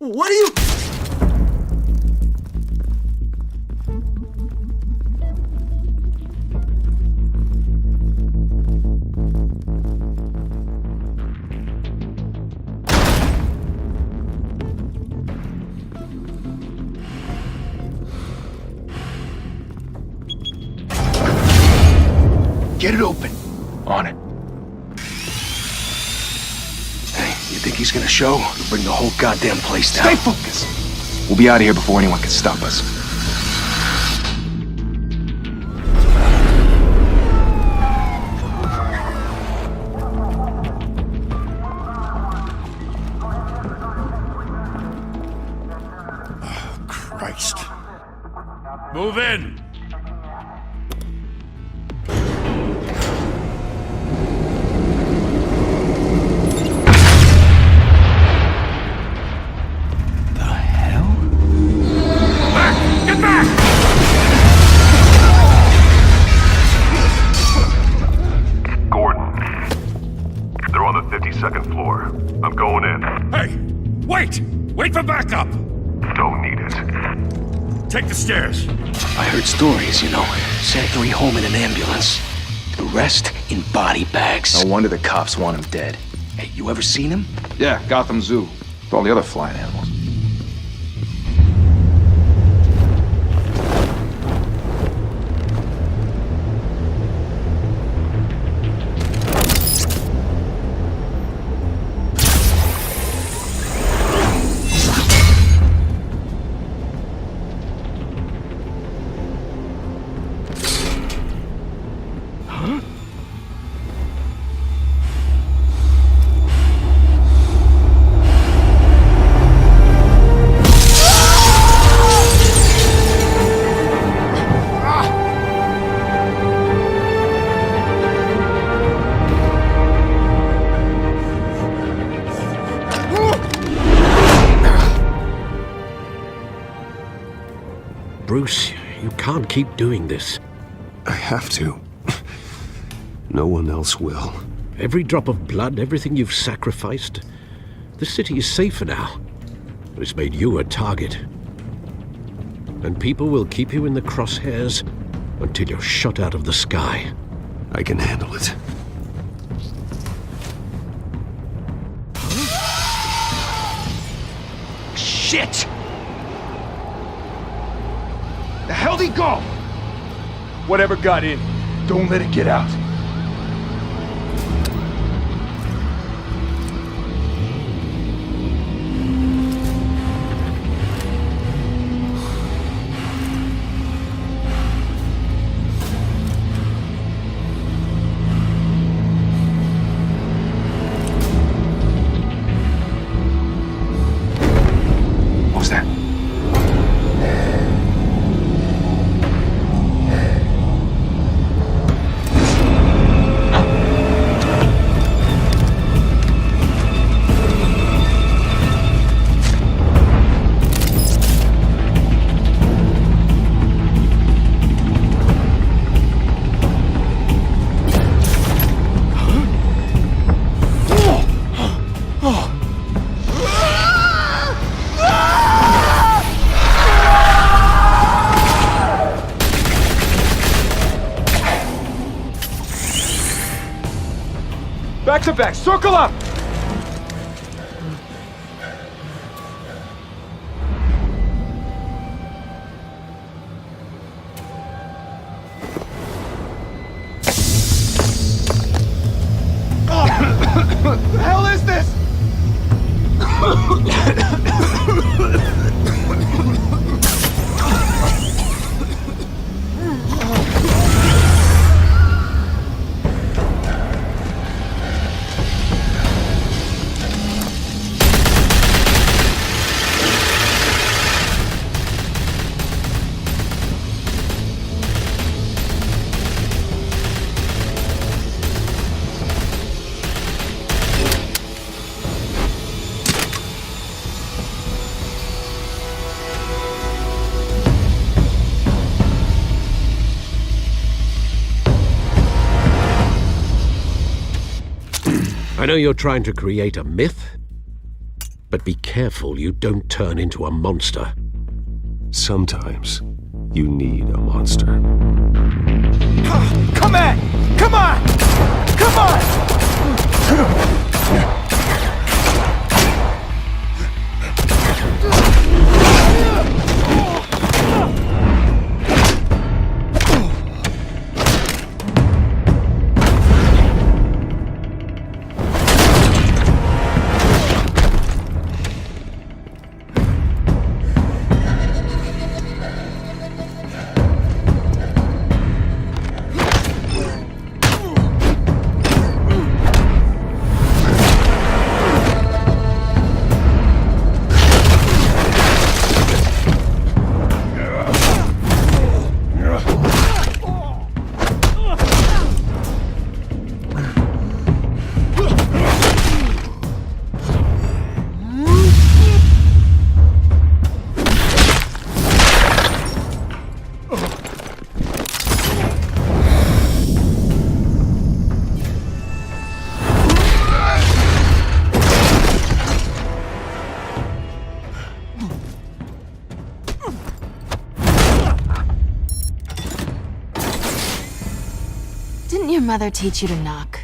What are you... Get it open. On it. Hey, you think he's gonna show? He'll bring the whole goddamn place down. Stay focused. We'll be out of here before anyone can stop us. Oh, Christ. Move in! Wait for backup! Don't need it. Take the stairs. I heard stories, you know. Sent 3 home in an ambulance. The rest in body bags. No wonder the cops want him dead. Hey, you ever seen him? Yeah, Gotham Zoo. With all the other flying animals. Bruce, you can't keep doing this. I have to. No one else will. Every drop of blood, everything you've sacrificed. The city is safer now. It's made you a target. And people will keep you in the crosshairs until you're shot out of the sky. I can handle it. Shit! The hell'd he go? Whatever got in, don't let it get out. What was that? Back to back, circle up! What the hell is this? I know you're trying to create a myth, But be careful you don't turn into a monster. Sometimes you need a monster. Come on! Come on! Come on! Didn't your mother teach you to knock?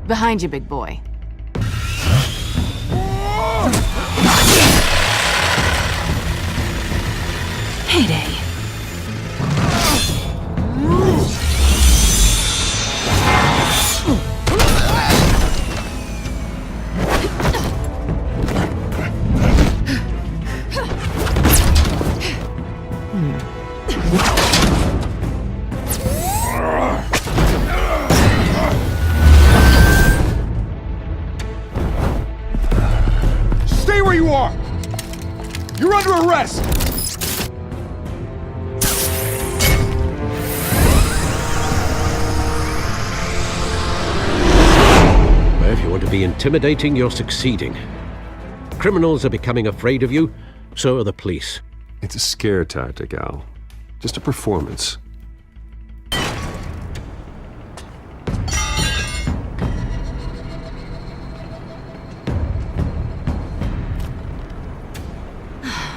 Behind you, big boy. Heyday. Stay where you are! You're under arrest! Well, if you want to be intimidating, you're succeeding. Criminals are becoming afraid of you, so are the police. It's a scare tactic, Al. Just a performance.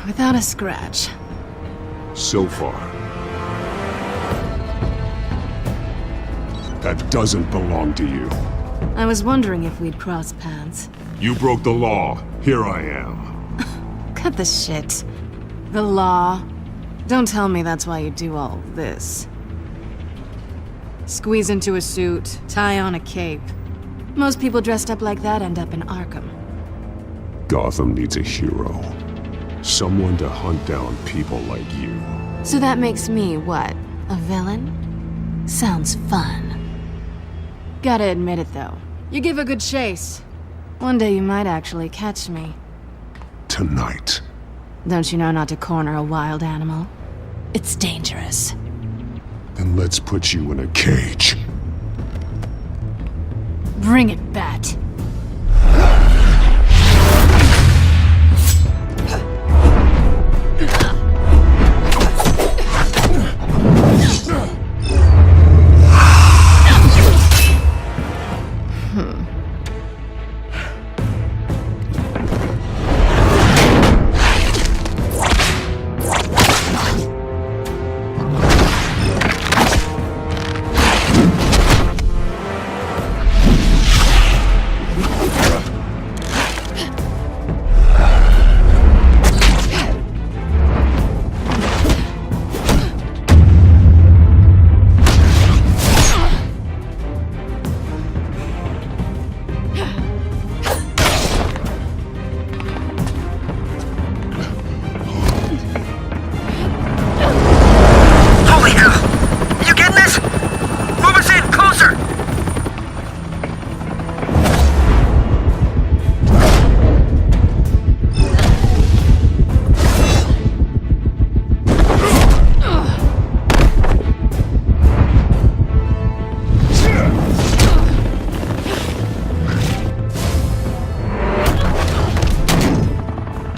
Without a scratch. So far. That doesn't belong to you. I was wondering if we'd cross paths. You broke the law. Here I am. Cut the shit. The law. Don't tell me that's why you do all this. Squeeze into a suit, tie on a cape. Most people dressed up like that end up in Arkham. Gotham needs a hero. Someone to hunt down people like you. So that makes me, what, a villain? Sounds fun. Gotta admit it, though. You give a good chase. One day you might actually catch me. Tonight. Don't you know not to corner a wild animal? It's dangerous. Then let's put you in a cage. Bring it, Bat.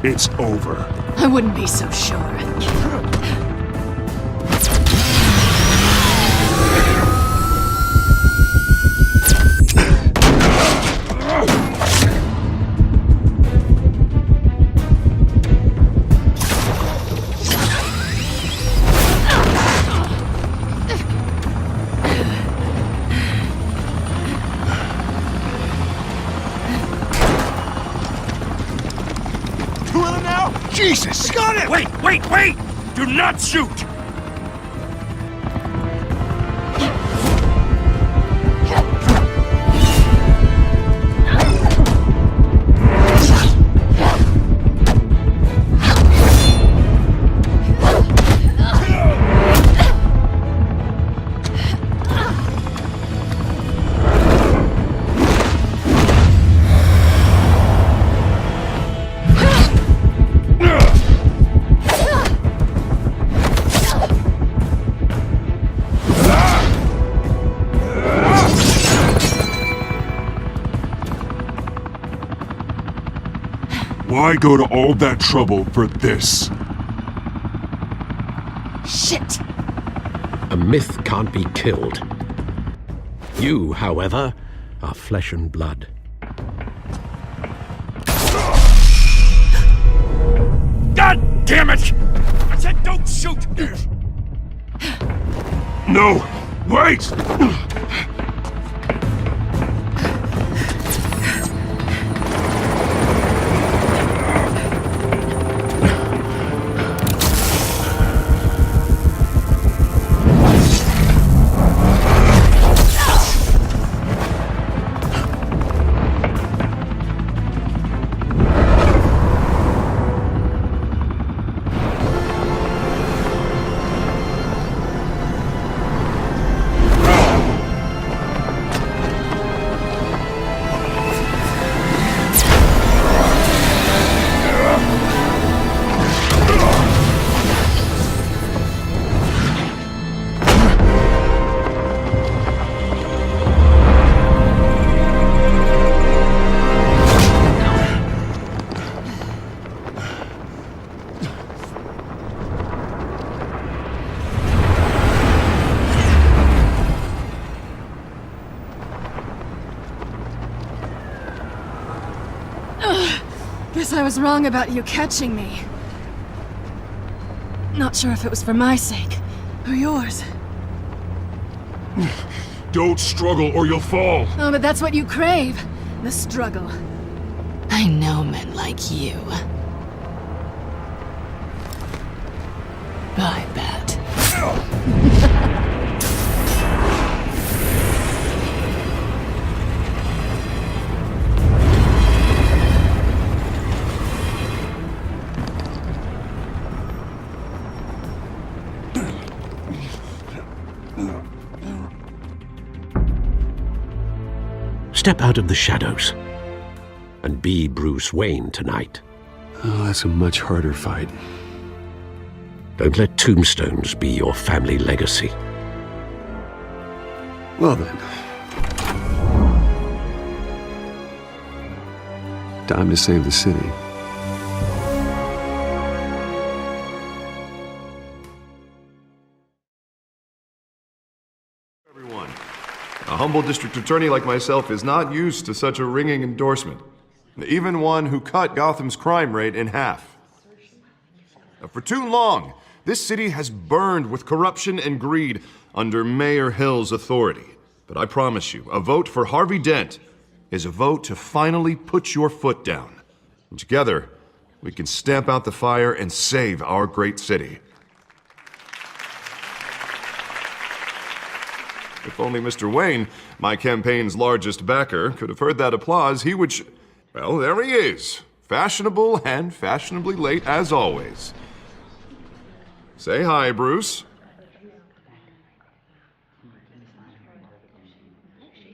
It's over. I wouldn't be so sure. Jesus! Got it! Wait! Do not shoot! Why go to all that trouble for this? Shit! A myth can't be killed. You, however, are flesh and blood. God damn it! I said don't shoot! No! Wait! Guess I was wrong about you catching me. Not sure if it was for my sake, or yours. Don't struggle or you'll fall! Oh, but that's what you crave. The struggle. I know men like you. I bet. Step out of the shadows and be Bruce Wayne tonight. Oh, that's a much harder fight. Don't let tombstones be your family legacy. Well then. Time to save the city. Everyone. A humble district attorney like myself is not used to such a ringing endorsement. Even one who cut Gotham's crime rate in half. For too long, this city has burned with corruption and greed under Mayor Hill's authority. But I promise you, a vote for Harvey Dent is a vote to finally put your foot down. And together, we can stamp out the fire and save our great city. If only Mr. Wayne, my campaign's largest backer, could have heard that applause, he would well, there he is. Fashionable and fashionably late as always. Say hi, Bruce.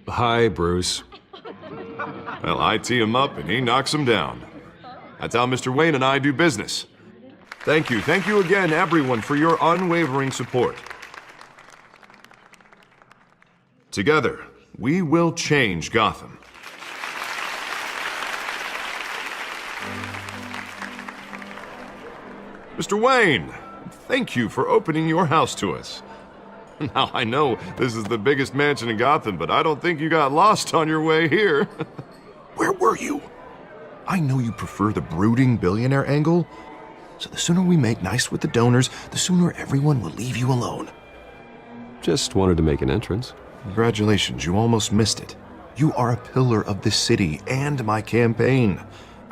Hi, Bruce. Well, I tee him up and he knocks him down. That's how Mr. Wayne and I do business. Thank you again, everyone, for your unwavering support. Together, we will change Gotham. Mr. Wayne, thank you for opening your house to us. Now, I know this is the biggest mansion in Gotham, but I don't think you got lost on your way here. Where were you? I know you prefer the brooding billionaire angle, so the sooner we make nice with the donors, the sooner everyone will leave you alone. Just wanted to make an entrance. Congratulations, you almost missed it. You are a pillar of this city and my campaign.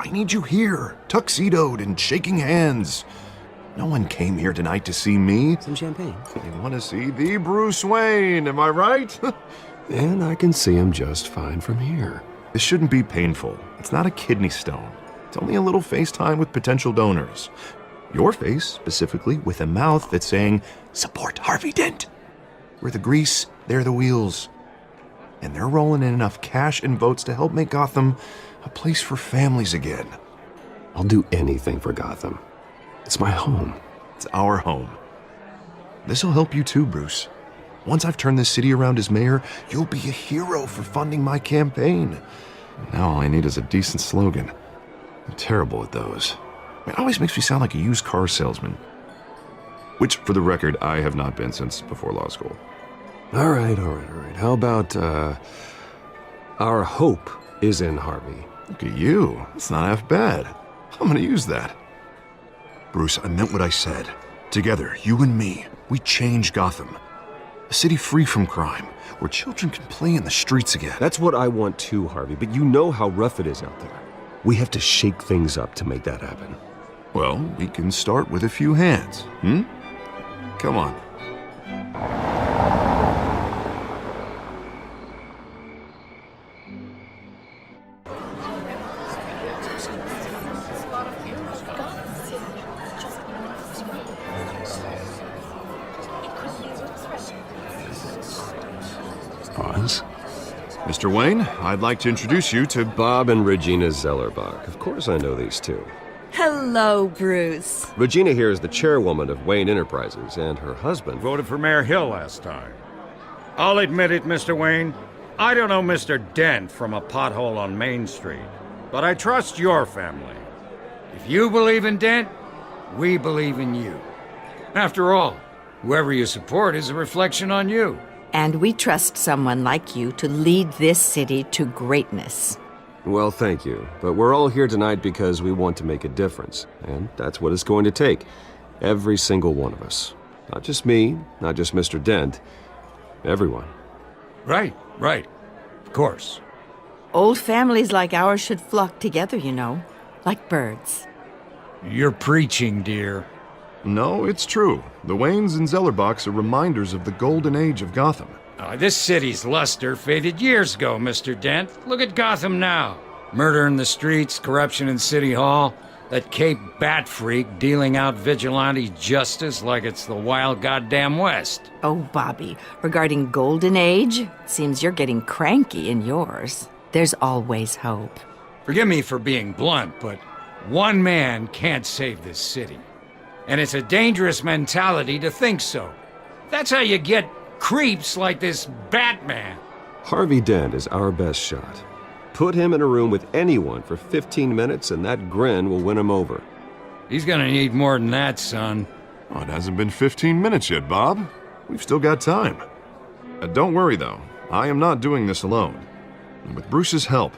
I need you here, tuxedoed and shaking hands. No one came here tonight to see me. Some champagne. They want to see the Bruce Wayne, am I right? And I can see him just fine from here. This shouldn't be painful. It's not a kidney stone. It's only a little FaceTime with potential donors. Your face, specifically, with a mouth that's saying, support Harvey Dent. We're the grease, they're the wheels. And they're rolling in enough cash and votes to help make Gotham a place for families again. I'll do anything for Gotham. It's my home. It's our home. This'll help you too, Bruce. Once I've turned this city around as mayor, you'll be a hero for funding my campaign. Now all I need is a decent slogan. I'm terrible at those. It always makes me sound like a used car salesman. Which, for the record, I have not been since before law school. All right. How about, our hope is in Harvey? Look at you. It's not half bad. I'm gonna use that. Bruce, I meant what I said. Together, you and me, we change Gotham. A city free from crime, where children can play in the streets again. That's what I want too, Harvey, but you know how rough it is out there. We have to shake things up to make that happen. Well, we can start with a few hands, Come on. Pause. Mr. Wayne, I'd like to introduce you to Bob and Regina Zellerbach. Of course I know these two. Hello, Bruce. Regina here is the chairwoman of Wayne Enterprises, and her husband... Voted for Mayor Hill last time. I'll admit it, Mr. Wayne. I don't know Mr. Dent from a pothole on Main Street, but I trust your family. If you believe in Dent, we believe in you. After all, whoever you support is a reflection on you. And we trust someone like you to lead this city to greatness. Well, thank you. But we're all here tonight because we want to make a difference. And that's what it's going to take. Every single one of us. Not just me, not just Mr. Dent. Everyone. Right. Of course. Old families like ours should flock together, you know, like birds. You're preaching, dear. No, it's true. The Waynes and Zellerbachs are reminders of the golden age of Gotham. This city's luster faded years ago, Mr. Dent. Look at Gotham now. Murder in the streets, corruption in City Hall, that Cape Bat freak dealing out vigilante justice like it's the wild goddamn West. Oh, Bobby, regarding Golden Age, seems you're getting cranky in yours. There's always hope. Forgive me for being blunt, but one man can't save this city. And it's a dangerous mentality to think so. That's how you get creeps like this Batman. Harvey Dent is our best shot. Put him in a room with anyone for 15 minutes and that grin will win him over. He's gonna need more than that, son. Oh, it hasn't been 15 minutes yet, Bob. We've still got time. Don't worry, though. I am not doing this alone. And with Bruce's help,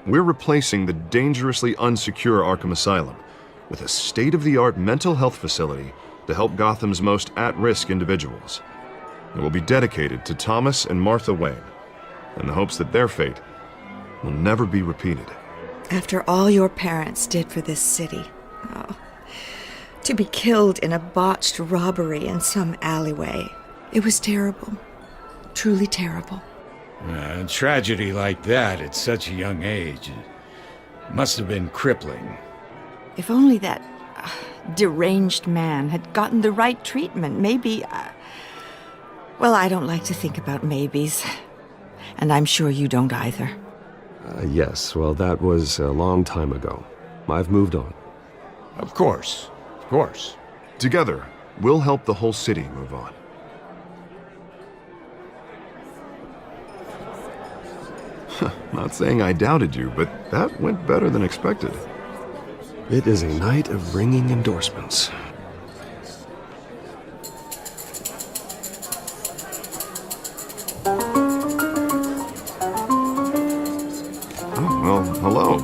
we're replacing the dangerously unsecure Arkham Asylum with a state-of-the-art mental health facility to help Gotham's most at-risk individuals. It will be dedicated to Thomas and Martha Wayne, in the hopes that their fate will never be repeated. After all your parents did for this city, to be killed in a botched robbery in some alleyway, it was terrible. Truly terrible. A tragedy like that at such a young age must have been crippling. If only that deranged man had gotten the right treatment, maybe... Well, I don't like to think about maybes. And I'm sure you don't either. Yes, well, that was a long time ago. I've moved on. Of course. Together, we'll help the whole city move on. Not saying I doubted you, but that went better than expected. It is a night of ringing endorsements. Oh, well, hello.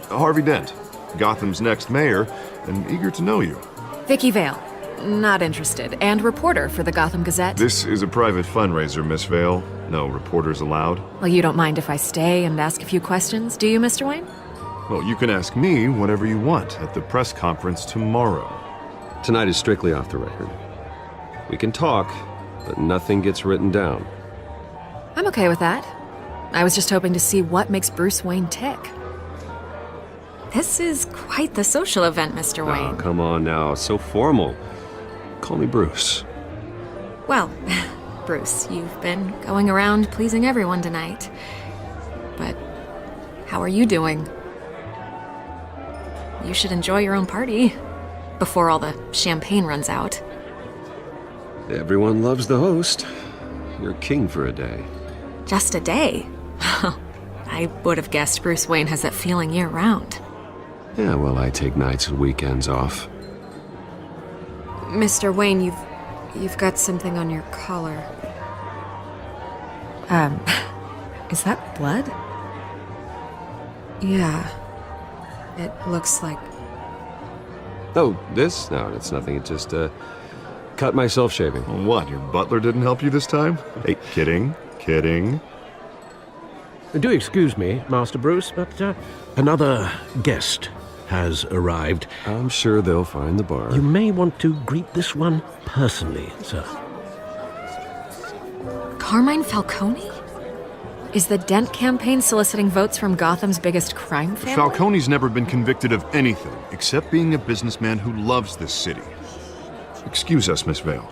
Harvey Dent, Gotham's next mayor, and eager to know you. Vicky Vale. Not interested. And reporter for the Gotham Gazette. This is a private fundraiser, Miss Vale. No reporters allowed. Well, you don't mind if I stay and ask a few questions, do you, Mr. Wayne? Well, you can ask me whatever you want at the press conference tomorrow. Tonight is strictly off the record. We can talk, but nothing gets written down. I'm okay with that. I was just hoping to see what makes Bruce Wayne tick. This is quite the social event, Mr. Wayne. Oh, come on now. So formal. Call me Bruce. Well, Bruce, you've been going around pleasing everyone tonight. But how are you doing? You should enjoy your own party before all the champagne runs out. Everyone loves the host. You're king for a day. Just a day? I would have guessed Bruce Wayne has that feeling year-round. Yeah, well, I take nights and weekends off. Mr. Wayne, you've got something on your collar. Is that blood? Yeah. It looks like... Oh, this? No, it's nothing. It just, cut myself shaving. What, your butler didn't help you this time? Hey, kidding. Do excuse me, Master Bruce, but another guest has arrived. I'm sure they'll find the bar. You may want to greet this one personally, sir. Carmine Falcone? Is the Dent campaign soliciting votes from Gotham's biggest crime family? Falcone's never been convicted of anything except being a businessman who loves this city. Excuse us, Miss Vale.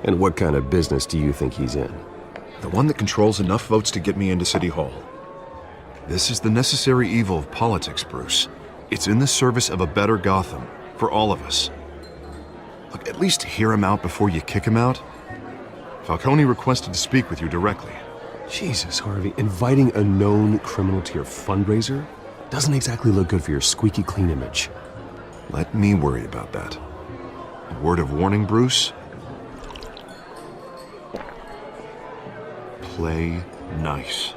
And what kind of business do you think he's in? The one that controls enough votes to get me into City Hall. This is the necessary evil of politics, Bruce. It's in the service of a better Gotham, for all of us. Look, at least hear him out before you kick him out. Falcone requested to speak with you directly. Jesus, Harvey, inviting a known criminal to your fundraiser doesn't exactly look good for your squeaky clean image. Let me worry about that. A word of warning, Bruce? Play nice.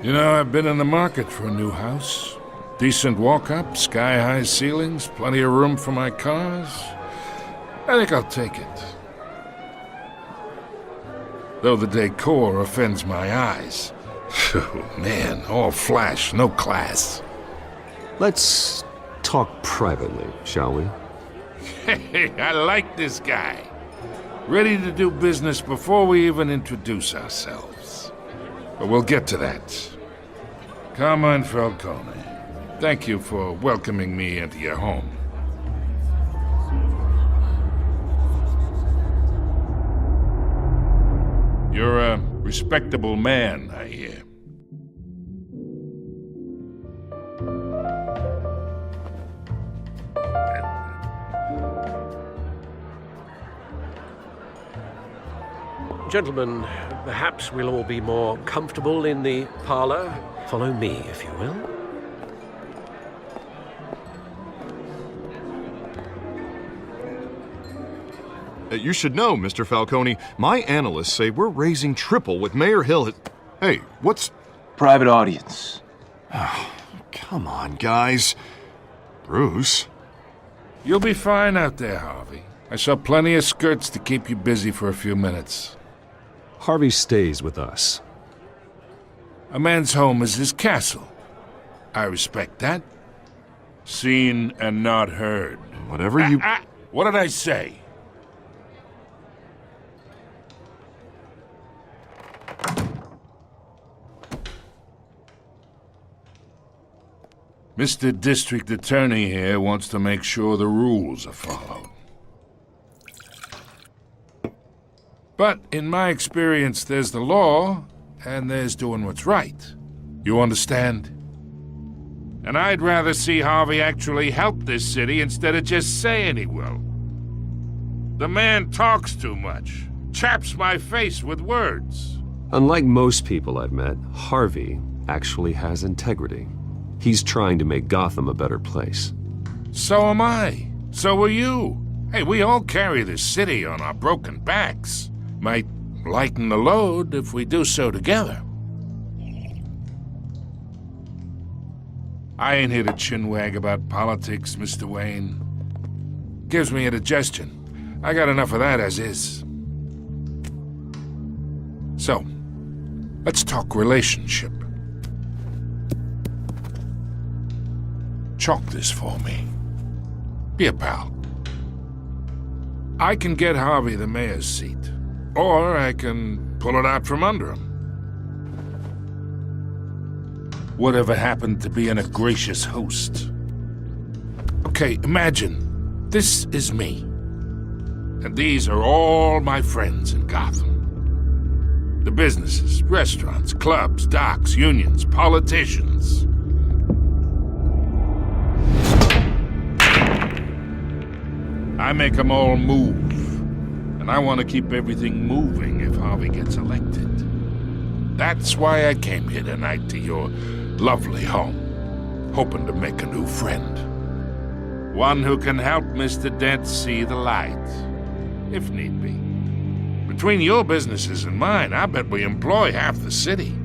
You know, I've been in the market for a new house. Decent walk-up, sky-high ceilings, plenty of room for my cars. I think I'll take it. Though the decor offends my eyes. Oh, man, all flash, no class. Let's talk privately, shall we? Hey, I like this guy. Ready to do business before we even introduce ourselves. But we'll get to that. Carmine Falcone, thank you for welcoming me into your home. You're a respectable man, I hear. Gentlemen, perhaps we'll all be more comfortable in the parlor. Follow me, if you will. You should know, Mr. Falcone, my analysts say we're raising triple with Mayor Hill. Hey, what's... Private audience. Oh, come on, guys. Bruce? You'll be fine out there, Harvey. I saw plenty of skirts to keep you busy for a few minutes. Harvey stays with us. A man's home is his castle. I respect that. Seen and not heard. Whatever you... What did I say? Mr. District Attorney here wants to make sure the rules are followed. But in my experience, there's the law, and there's doing what's right. You understand? And I'd rather see Harvey actually help this city instead of just saying he will. The man talks too much, chaps my face with words. Unlike most people I've met, Harvey actually has integrity. He's trying to make Gotham a better place. So am I. So are you. Hey, we all carry this city on our broken backs. Might lighten the load if we do so together. I ain't here to chinwag about politics, Mr. Wayne. Gives me indigestion. I got enough of that as is. So, let's talk relationship. Chalk this for me. Be a pal. I can get Harvey the mayor's seat, or I can pull it out from under him. Whatever happened to being a gracious host? Okay, imagine, this is me. And these are all my friends in Gotham. The businesses, restaurants, clubs, docks, unions, politicians. I make them all move. And I want to keep everything moving if Harvey gets elected. That's why I came here tonight to your lovely home, hoping to make a new friend. One who can help Mr. Dent see the light, if need be. Between your businesses and mine, I bet we employ half the city.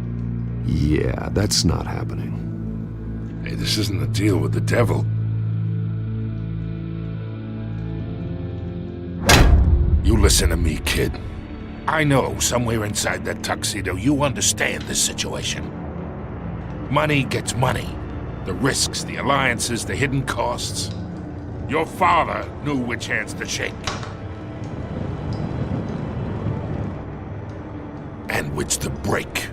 Yeah, that's not happening. Hey, this isn't a deal with the devil. You listen to me, kid. I know somewhere inside that tuxedo you understand this situation. Money gets money. The risks, the alliances, the hidden costs. Your father knew which hands to shake. And which to break.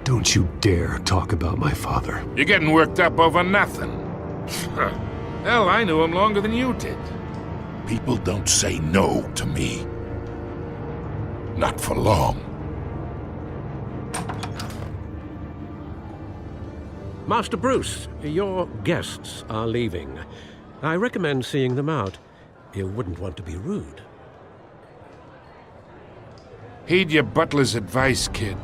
Don't you dare talk about my father. You're getting worked up over nothing. Hell, I knew him longer than you did. People don't say no to me. Not for long. Master Bruce, your guests are leaving. I recommend seeing them out. You wouldn't want to be rude. Heed your butler's advice, kid.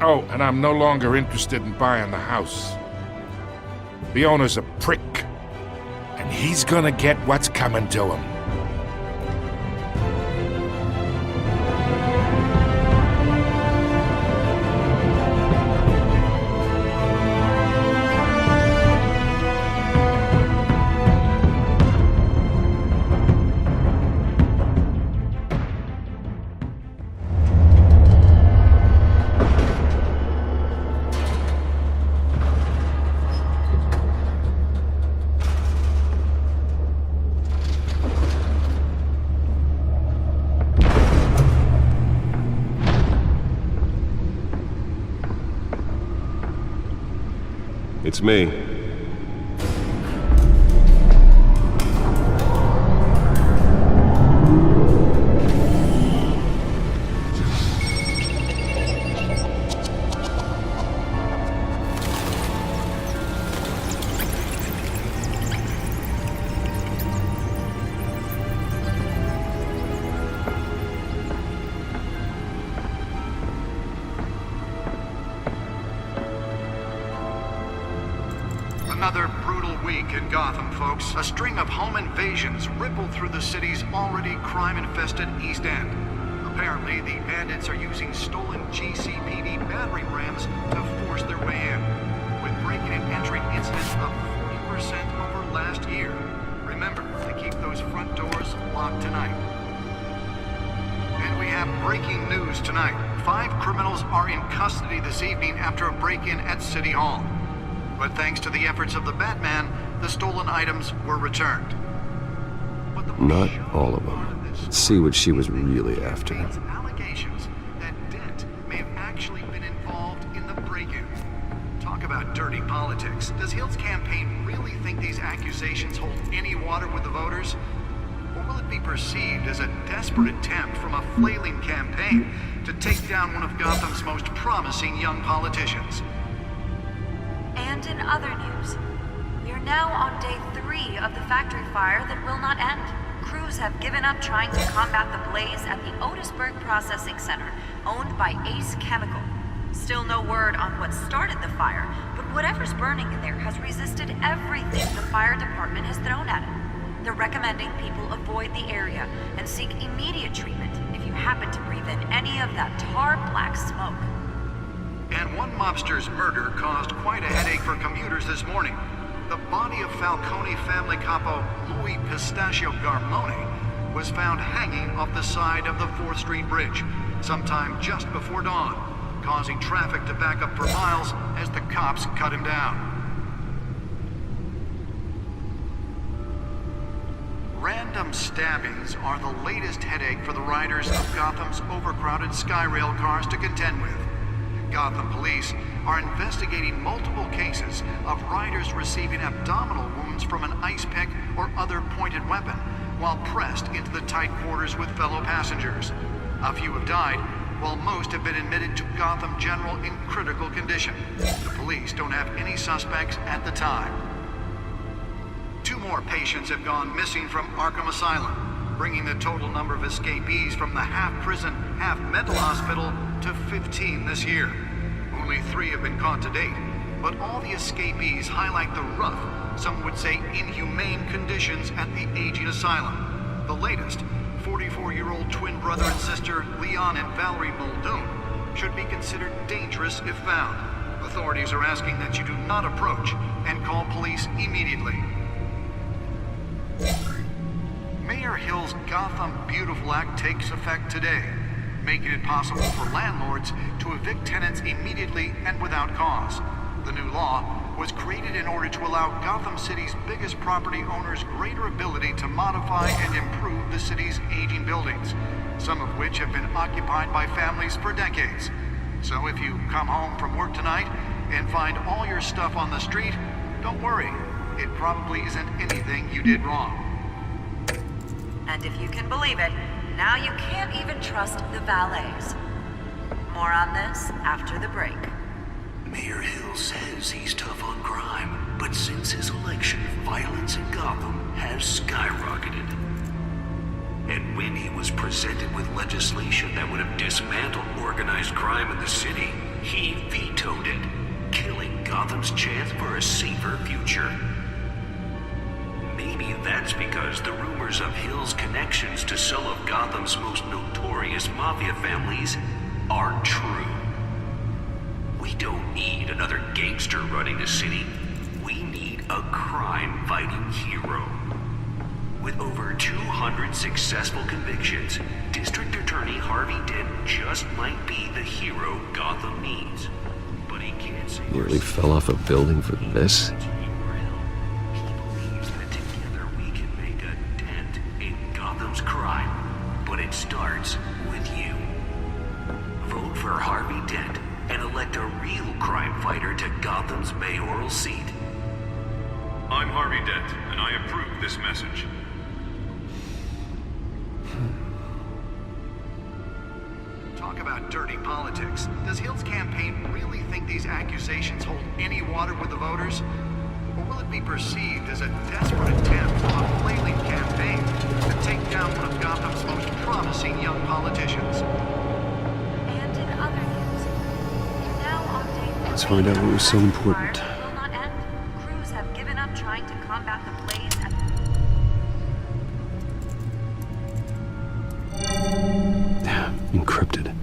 Oh, and I'm no longer interested in buying the house. The owner's a prick. And he's gonna get what's coming to him. It's me. Another brutal week in Gotham, folks. A string of home invasions rippled through the city's already crime-infested East End. Apparently, the bandits are using stolen GCPD battering rams to force their way in, with breaking and entering incidents up 40% over last year. Remember to keep those front doors locked tonight. And we have breaking news tonight. 5 criminals are in custody this evening after a break-in at City Hall. But thanks to the efforts of the Batman, the stolen items were returned. Not all of them. Let's see what she was really after. Allegations that Dent may have actually been involved in the break-in. Talk about dirty politics. Does Hill's campaign really think these accusations hold any water with the voters? Or will it be perceived as a desperate attempt from a flailing campaign to take down one of Gotham's most promising young politicians? And in other news, we are now on day 3 of the factory fire that will not end. Crews have given up trying to combat the blaze at the Otisburg Processing Center, owned by Ace Chemical. Still no word on what started the fire, but whatever's burning in there has resisted everything the fire department has thrown at it. They're recommending people avoid the area and seek immediate treatment if you happen to breathe in any of that tar black smoke. And one mobster's murder caused quite a headache for commuters this morning. The body of Falcone family capo Louis Pistachio Garmone was found hanging off the side of the 4th Street Bridge sometime just before dawn, causing traffic to back up for miles as the cops cut him down. Random stabbings are the latest headache for the riders of Gotham's overcrowded Skyrail cars to contend with. Gotham police are investigating multiple cases of riders receiving abdominal wounds from an ice pick or other pointed weapon while pressed into the tight quarters with fellow passengers. A few have died, while most have been admitted to Gotham General in critical condition. The police don't have any suspects at the time. 2 more patients have gone missing from Arkham Asylum, bringing the total number of escapees from the half-prison, half-mental hospital to 15 this year. Only 3 have been caught to date, but all the escapees highlight the rough, some would say inhumane conditions at the aging asylum. The latest, 44-year-old twin brother and sister Leon and Valerie Muldoon, should be considered dangerous if found. Authorities are asking that you do not approach and call police immediately. Mayor Hill's Gotham Beautiful Act takes effect today, making it possible for landlords to evict tenants immediately and without cause. The new law was created in order to allow Gotham City's biggest property owners greater ability to modify and improve the city's aging buildings, some of which have been occupied by families for decades. So if you come home from work tonight and find all your stuff on the street, don't worry. It probably isn't anything you did wrong. And if you can believe it, now you can't even trust the valets. More on this after the break. Mayor Hill says he's tough on crime, but since his election, violence in Gotham has skyrocketed. And when he was presented with legislation that would have dismantled organized crime in the city, he vetoed it, killing Gotham's chance for a safer future. Maybe that's because the rumors of Hill's connections to some of Gotham's most notorious mafia families are true. We don't need another gangster running the city. We need a crime-fighting hero. With over 200 successful convictions, District Attorney Harvey Dent just might be the hero Gotham needs. But he can't say... Nearly fell off a building for this? Crime, but it starts with you. Vote for Harvey Dent and elect a real crime fighter to Gotham's mayoral seat. I'm Harvey Dent, and I approve this message. Talk about dirty politics. Does Hill's campaign really think these accusations hold any water with the voters? Or will it be perceived as a desperate attempt on a flailing campaign to take down one of Gotham's most promising young politicians? And in other news, now on day Let's find out what was so important. will not end. Crews have given up trying to combat the blaze at Encrypted.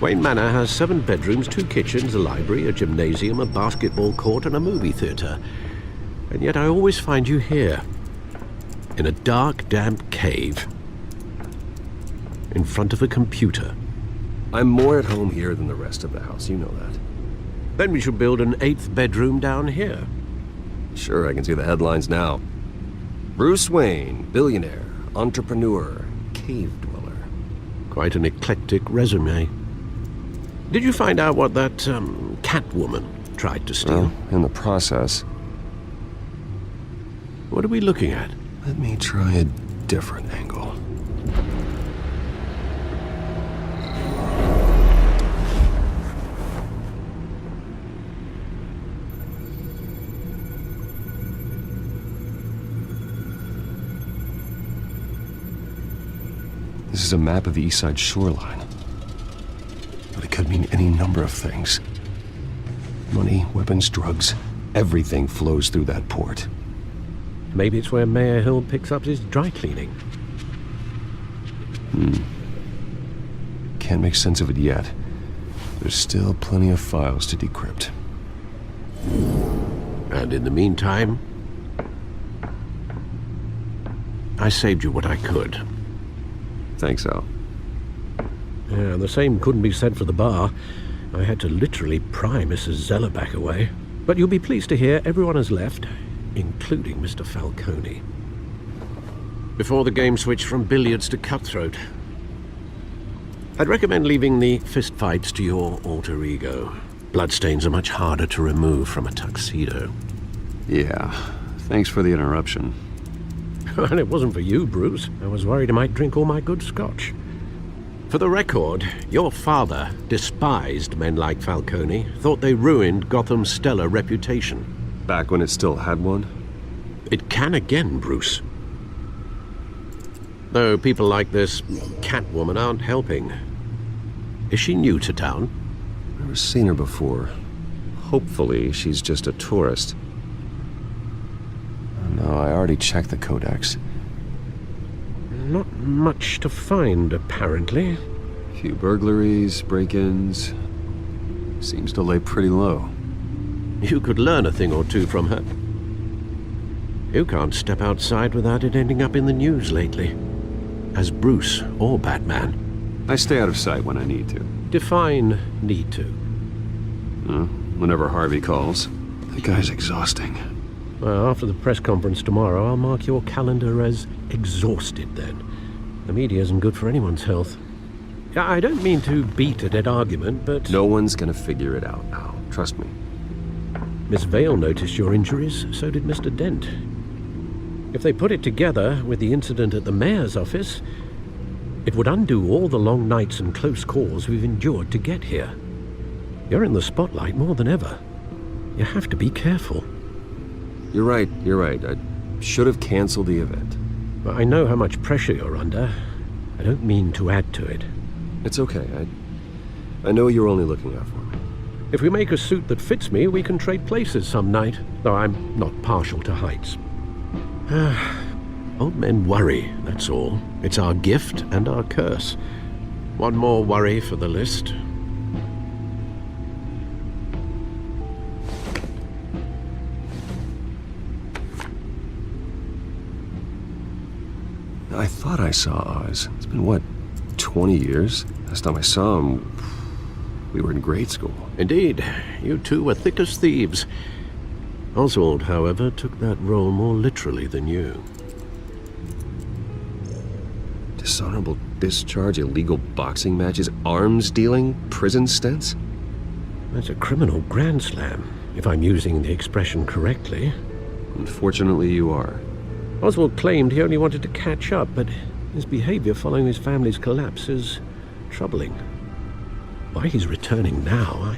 Wayne Manor has 7 bedrooms, 2 kitchens, a library, a gymnasium, a basketball court, and a movie theater. And yet I always find you here, in a dark, damp cave, in front of a computer. I'm more at home here than the rest of the house, you know that. Then we should build an 8th bedroom down here. Sure, I can see the headlines now. Bruce Wayne, billionaire, entrepreneur, cave dweller. Quite an eclectic resume. Did you find out what that, Catwoman tried to steal? Well, in the process. What are we looking at? Let me try a different angle. This is a map of the East Side shoreline. But it could mean any number of things. Money, weapons, drugs, everything flows through that port. Maybe it's where Mayor Hill picks up his dry cleaning. Can't make sense of it yet. There's still plenty of files to decrypt. And in the meantime, I saved you what I could. Thanks, Al. Yeah, the same couldn't be said for the bar. I had to literally pry Mrs. Zeller back away. But you'll be pleased to hear everyone has left, including Mr. Falcone. Before the game switched from billiards to cutthroat. I'd recommend leaving the fistfights to your alter ego. Bloodstains are much harder to remove from a tuxedo. Yeah, thanks for the interruption. And it wasn't for you, Bruce. I was worried I might drink all my good scotch. For the record, your father despised men like Falcone, thought they ruined Gotham's stellar reputation. Back when it still had one? It can again, Bruce. Though people like this Catwoman aren't helping. Is she new to town? Never seen her before. Hopefully, she's just a tourist. No, I already checked the codex. Not much to find, apparently. A few burglaries, break-ins. Seems to lay pretty low. You could learn a thing or two from her. You can't step outside without it ending up in the news lately. As Bruce or Batman. I stay out of sight when I need to. Define need to. Whenever Harvey calls. That guy's exhausting. Well, after the press conference tomorrow, I'll mark your calendar as exhausted then. The media isn't good for anyone's health. I don't mean to beat a dead argument, but... No one's gonna figure it out now. Trust me. Miss Vale noticed your injuries, so did Mr. Dent. If they put it together with the incident at the mayor's office, it would undo all the long nights and close calls we've endured to get here. You're in the spotlight more than ever. You have to be careful. You're right. I should have canceled the event. But I know how much pressure you're under. I don't mean to add to it. It's okay. I know you're only looking out for me. If we make a suit that fits me, we can trade places some night, though I'm not partial to heights. Old men worry, that's all. It's our gift and our curse. One more worry for the list. I thought I saw Oz. It's been, what, 20 years? Last time I saw him, we were in grade school. Indeed. You two were thick as thieves. Oswald, however, took that role more literally than you. Dishonorable discharge, illegal boxing matches, arms dealing, prison stints? That's a criminal grand slam, if I'm using the expression correctly. Unfortunately, you are. Oswald claimed he only wanted to catch up, but his behavior following his family's collapse is troubling. Why he's returning now, I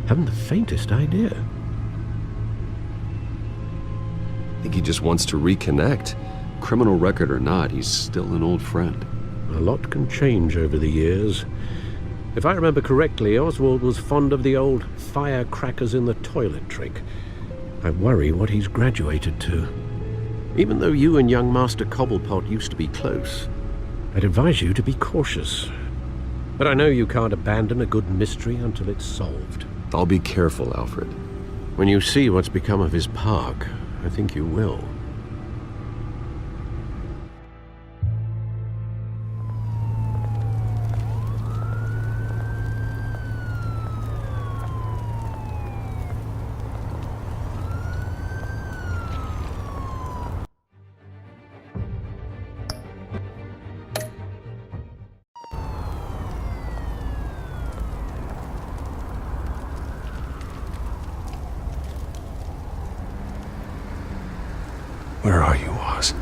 haven't the faintest idea. I think he just wants to reconnect. Criminal record or not, he's still an old friend. A lot can change over the years. If I remember correctly, Oswald was fond of the old firecrackers in the toilet trick. I worry what he's graduated to. Even though you and young Master Cobblepot used to be close, I'd advise you to be cautious. But I know you can't abandon a good mystery until it's solved. I'll be careful, Alfred. When you see what's become of his park, I think you will. Where are you, Oz?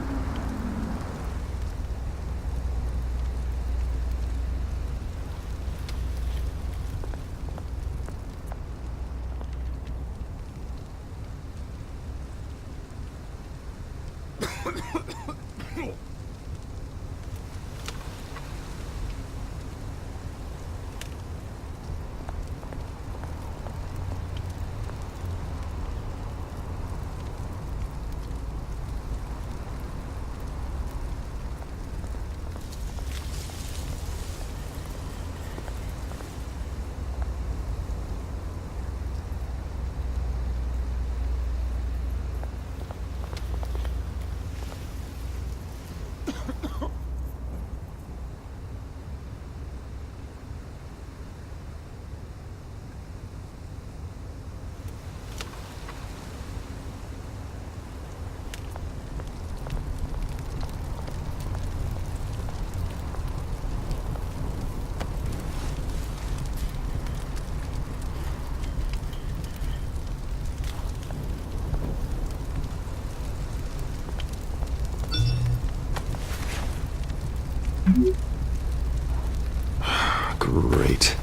Great.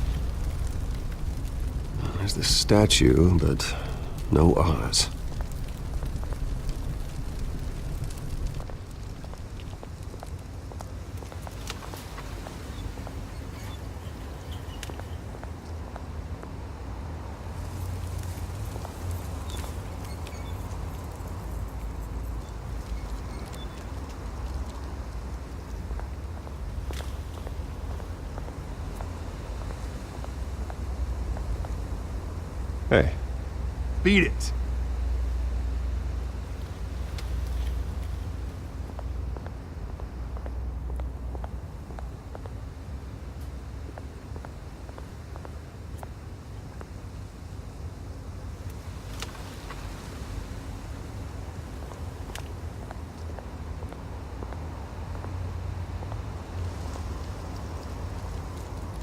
There's the statue, but no Oz. Hey. Beat it.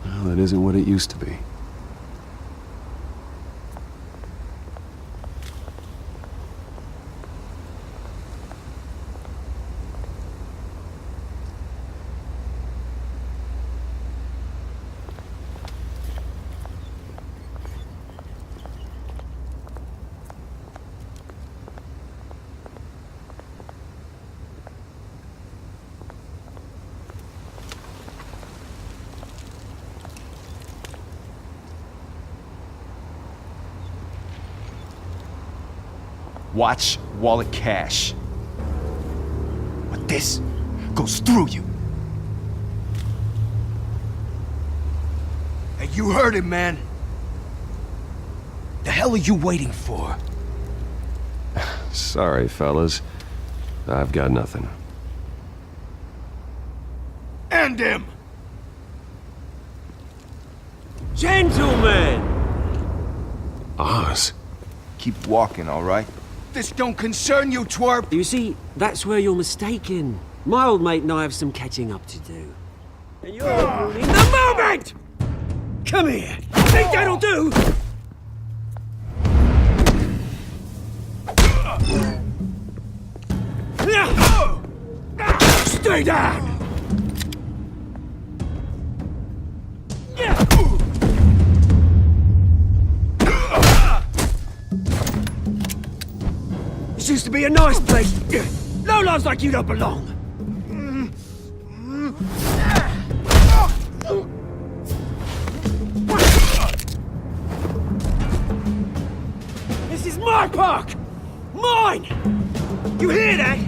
Well, it isn't what it used to be. Watch wallet cash. But this goes through you. Hey, you heard it, man. The hell are you waiting for? Sorry, fellas. I've got nothing. End him! Gentlemen! Oz. Keep walking, all right? This don't concern you, twerp! You see, that's where you're mistaken. My old mate and I have some catching up to do. And you're ruining the moment! Come here! Think that'll do? Stay down! This used to be a nice place. No loves like you don't belong. This is my park! Mine! You hear that?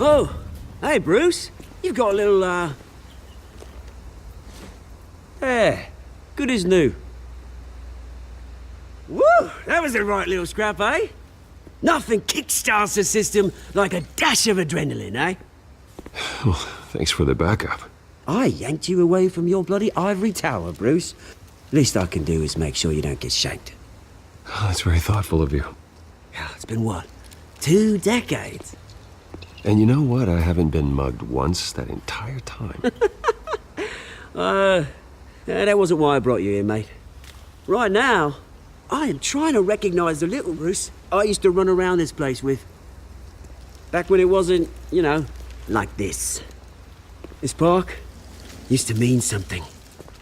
Oh, hey Bruce. You've got a little, yeah, good as new. Woo! That was a right little scrap, eh? Nothing kickstarts the system like a dash of adrenaline, eh? Well, thanks for the backup. I yanked you away from your bloody ivory tower, Bruce. Least I can do is make sure you don't get shanked. Oh, that's very thoughtful of you. Yeah, it's been what? 2 decades? And you know what? I haven't been mugged once that entire time. That wasn't why I brought you here, mate. Right now, I am trying to recognize the little Bruce I used to run around this place with. Back when it wasn't, you know, like this. This park used to mean something.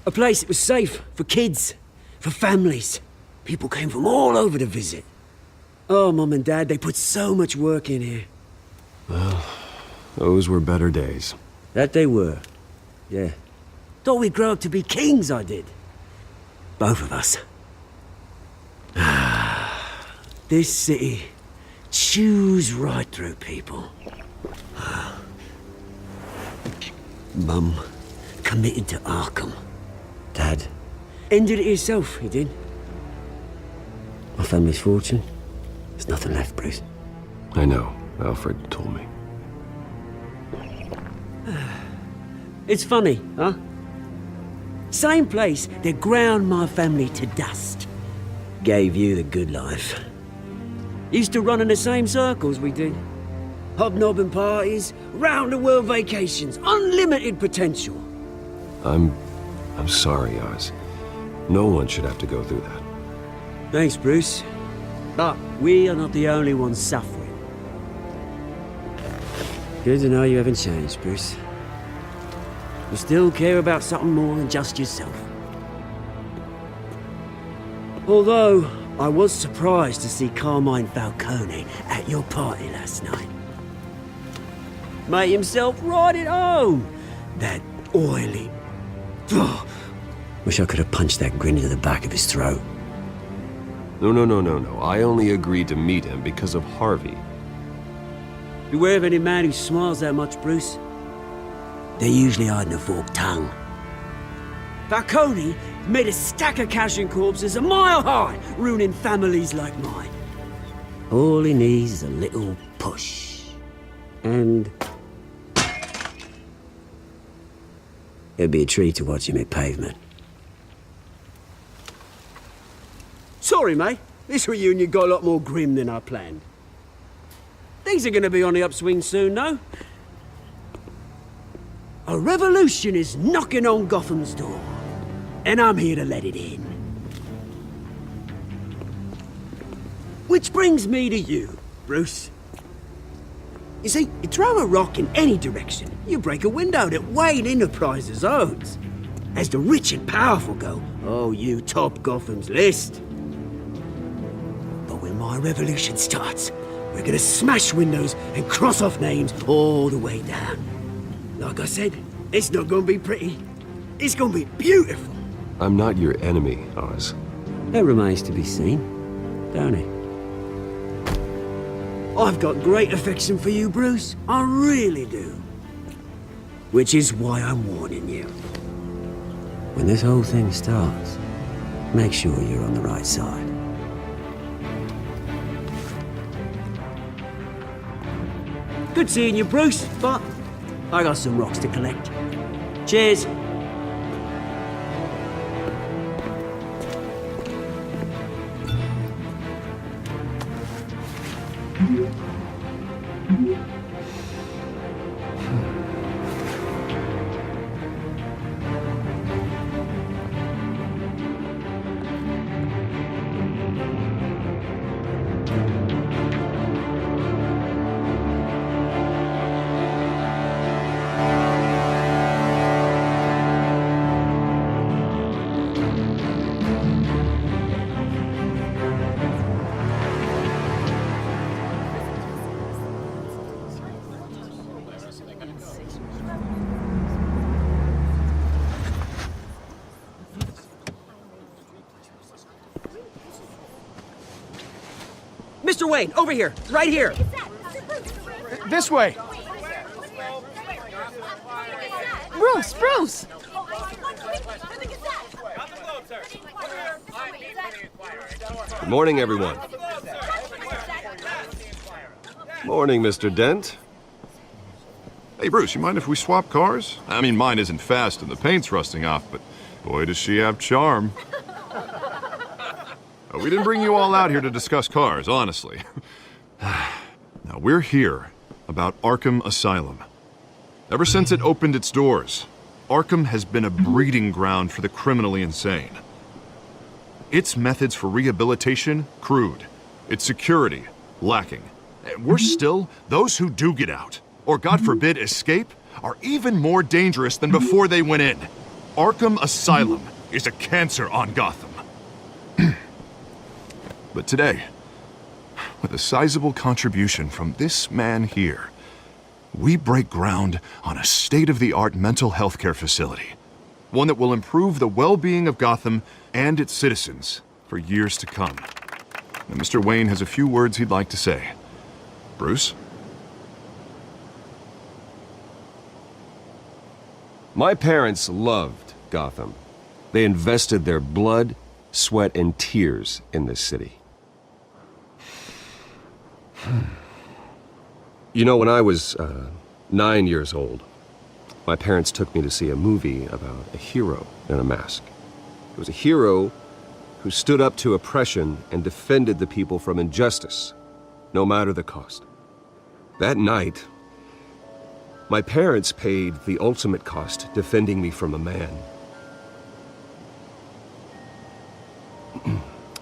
A place that was safe for kids, for families. People came from all over to visit. Oh, Mum and Dad, they put so much work in here. Well, those were better days. That they were, yeah. Thought we'd grow up to be kings, I did. Both of us. This city chews right through people. Mum committed to Arkham. Dad ended it himself, he did. My family's fortune, there's nothing left, Bruce. I know. Alfred told me. It's funny, huh? Same place that ground my family to dust. Gave you the good life. Used to run in the same circles we did. Hobnobbing parties, round-the-world vacations, unlimited potential. I'm sorry, Oz. No one should have to go through that. Thanks, Bruce. But we are not the only ones suffering. Good to know you haven't changed, Bruce. You still care about something more than just yourself. Although, I was surprised to see Carmine Falcone at your party last night. Made himself right at home. That oily... Oh, wish I could have punched that grin into the back of his throat. No. I only agreed to meet him because of Harvey. Beware of any man who smiles that much, Bruce. They're usually hiding a forked tongue. Falcone made a stack of cash and corpses a mile high, ruining families like mine. All he needs is a little push. And... it'd be a treat to watch him hit pavement. Sorry, mate. This reunion got a lot more grim than I planned. Things are gonna be on the upswing soon, though. A revolution is knocking on Gotham's door, and I'm here to let it in. Which brings me to you, Bruce. You see, you throw a rock in any direction, you break a window that Wayne Enterprises owns. As the rich and powerful go, oh, you top Gotham's list. But when my revolution starts, we're gonna smash windows and cross off names all the way down. Like I said, it's not gonna be pretty. It's gonna be beautiful. I'm not your enemy, Oz. That remains to be seen, don't it? I've got great affection for you, Bruce. I really do. Which is why I'm warning you. When this whole thing starts, make sure you're on the right side. Good seeing you, Bruce, but I got some rocks to collect. Cheers. Mr. Wayne, over here, right here. This way. Bruce! Good morning, everyone. Morning, Mr. Dent. Hey, Bruce, you mind if we swap cars? I mean, mine isn't fast and the paint's rusting off, but boy, does she have charm. We didn't bring you all out here to discuss cars, honestly. Now, we're here about Arkham Asylum. Ever since it opened its doors, Arkham has been a breeding ground for the criminally insane. Its methods for rehabilitation, crude. Its security, lacking. And worse still, those who do get out, or God forbid escape, are even more dangerous than before they went in. Arkham Asylum is a cancer on Gotham. But today, with a sizable contribution from this man here, we break ground on a state-of-the-art mental health care facility. One that will improve the well-being of Gotham and its citizens for years to come. Now, Mr. Wayne has a few words he'd like to say. Bruce? My parents loved Gotham. They invested their blood, sweat, and tears in this city. You know, when I was 9 years old, my parents took me to see a movie about a hero in a mask. It was a hero who stood up to oppression and defended the people from injustice, no matter the cost. That night, my parents paid the ultimate cost defending me from a man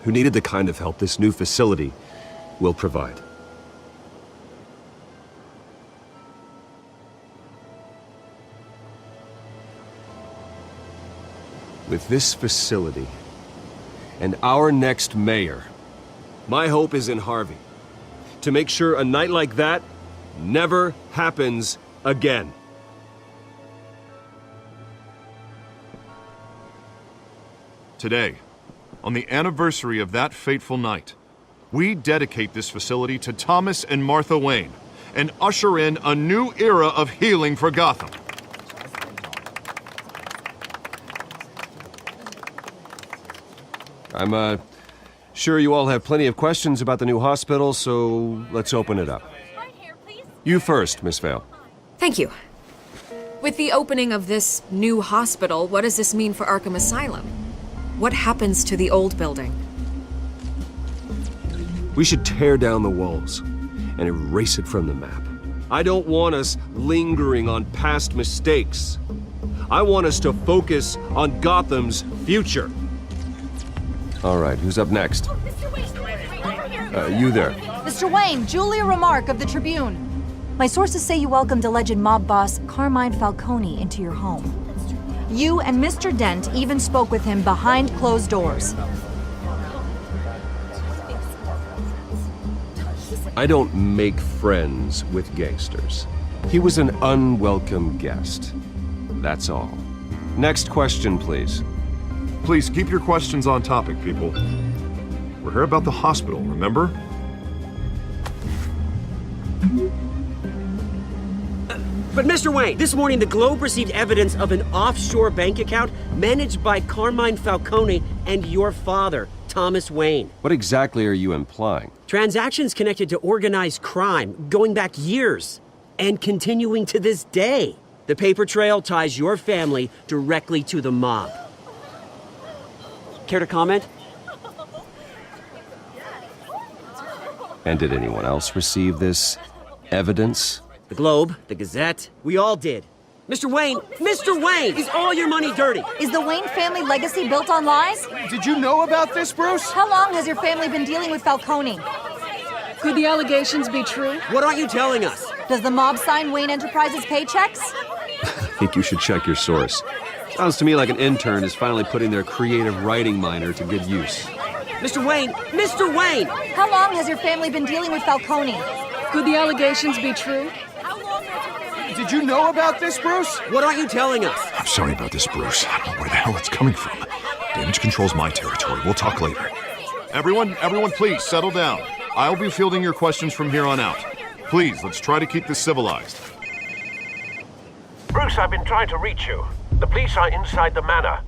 who needed the kind of help this new facility will provide. With this facility and our next mayor, my hope is in Harvey. To make sure a night like that never happens again. Today, on the anniversary of that fateful night, we dedicate this facility to Thomas and Martha Wayne and usher in a new era of healing for Gotham. I'm sure you all have plenty of questions about the new hospital, so let's open it up. You first, Miss Vale. Thank you. With the opening of this new hospital, what does this mean for Arkham Asylum? What happens to the old building? We should tear down the walls and erase it from the map. I don't want us lingering on past mistakes. I want us to focus on Gotham's future. All right, who's up next? You there. Mr. Wayne, Julia Remark of the Tribune. My sources say you welcomed alleged mob boss Carmine Falcone into your home. You and Mr. Dent even spoke with him behind closed doors. I don't make friends with gangsters. He was an unwelcome guest. That's all. Next question, please. Please keep your questions on topic, people. We're here about the hospital, remember? But Mr. Wayne, this morning the Globe received evidence of an offshore bank account managed by Carmine Falcone and your father, Thomas Wayne. What exactly are you implying? Transactions connected to organized crime going back years and continuing to this day. The paper trail ties your family directly to the mob. Care to comment? And did anyone else receive this evidence? The Globe, the Gazette, we all did. Mr. Wayne, is all your money dirty? Is the Wayne family legacy built on lies? Did you know about this, Bruce? How long has your family been dealing with Falcone? Could the allegations be true? What aren't you telling us? Does the mob sign Wayne Enterprises paychecks? I think you should check your source. Sounds to me like an intern is finally putting their creative writing minor to good use. Mr. Wayne! How long has your family been dealing with Falcone? Could the allegations be true? Did you know about this, Bruce? What aren't you telling us? I'm sorry about this, Bruce. I don't know where the hell it's coming from. Damage control's my territory. We'll talk later. Everyone, please, settle down. I'll be fielding your questions from here on out. Please, let's try to keep this civilized. Bruce, I've been trying to reach you. The police are inside the manor.